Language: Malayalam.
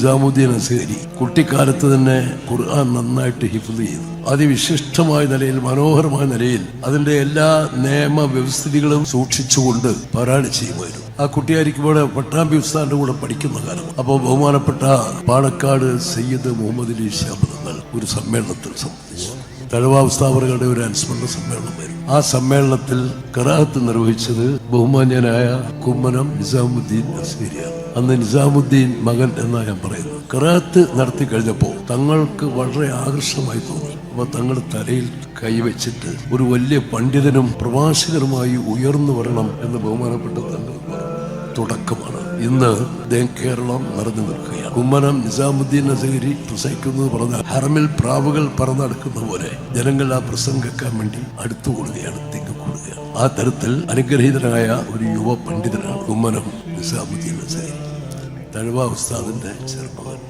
നിസാമുദ്ദീൻ അസ്ഹരി കുട്ടിക്കാലത്ത് തന്നെ ഖുർആൻ നന്നായിട്ട് ഹിഫ്ള് ചെയ്തു. അതിവിശിഷ്ടമായ നിലയിൽ, മനോഹരമായ നിലയിൽ അതിന്റെ എല്ലാ നിയമ വ്യവസ്ഥിതികളും സൂക്ഷിച്ചുകൊണ്ട് പാരായണം ചെയ്യുമായിരുന്നു. ആ കുട്ടിയായിരിക്കുമ്പോൾ പട്ടാമ്പി ഉസ്താദിന്റെ കൂടെ പഠിക്കുന്ന കാലം. അപ്പോൾ ബഹുമാനപ്പെട്ട പാണക്കാട് സയ്യിദ് മുഹമ്മദ് അലി ശിഹാബ് തങ്ങൾ ഒരു സമ്മേളനത്തിൽ സംബന്ധിച്ചു. തഴവ ഉസ്താദുകളുടെ ഒരു അനുസ്മരണ സമ്മേളനമായിരുന്നു. ആ സമ്മേളനത്തിൽ ഖിറാഅത്ത് നിർവഹിച്ചത് ബഹുമാന്യനായ കുമ്മനം നിസാമുദ്ദീൻ അസ്ഹരിയാണ്. അന്ന് നിസാമുദ്ദീൻ മകൻ എന്നാണ് ഞാൻ പറയുന്നത്. ഖിറാഅത്ത് നടത്തി കഴിഞ്ഞപ്പോൾ തങ്ങൾക്ക് വളരെ ആകർഷകമായി തോന്നി. അപ്പൊ തങ്ങളുടെ തലയിൽ കൈവച്ചിട്ട് ഒരു വലിയ പണ്ഡിതനും പ്രഭാഷകനുമായി ഉയർന്നു വരണം എന്ന് ബഹുമാനപ്പെട്ട തങ്ങൾ തുടക്കമാണ്. ഇന്ന് കേരളം നിറഞ്ഞു നിൽക്കുകയാണ്. കുമ്മനം നിസാമുദ്ദീൻ അസ്ഹരി പ്രസംഗിക്കുന്നത് പറഞ്ഞാൽ ഹറമിൽ പ്രാവുകൾ പറന്നടക്കുന്ന പോലെ ജനങ്ങൾ ആ പ്രസംഗം കേൾക്കാൻ വേണ്ടി അടുത്തുകൂടുകയാണ്, തിങ്ങിക്കൂടുകയാണ്. ആ തരത്തിൽ അനുഗ്രഹീതനായ ഒരു യുവ പണ്ഡിതനാണ് കുമ്മനം നിസാമുദ്ദീൻ അസ്ഹരി, തഴവ ഉസ്താദിന്റെ ചെറുമകൻ.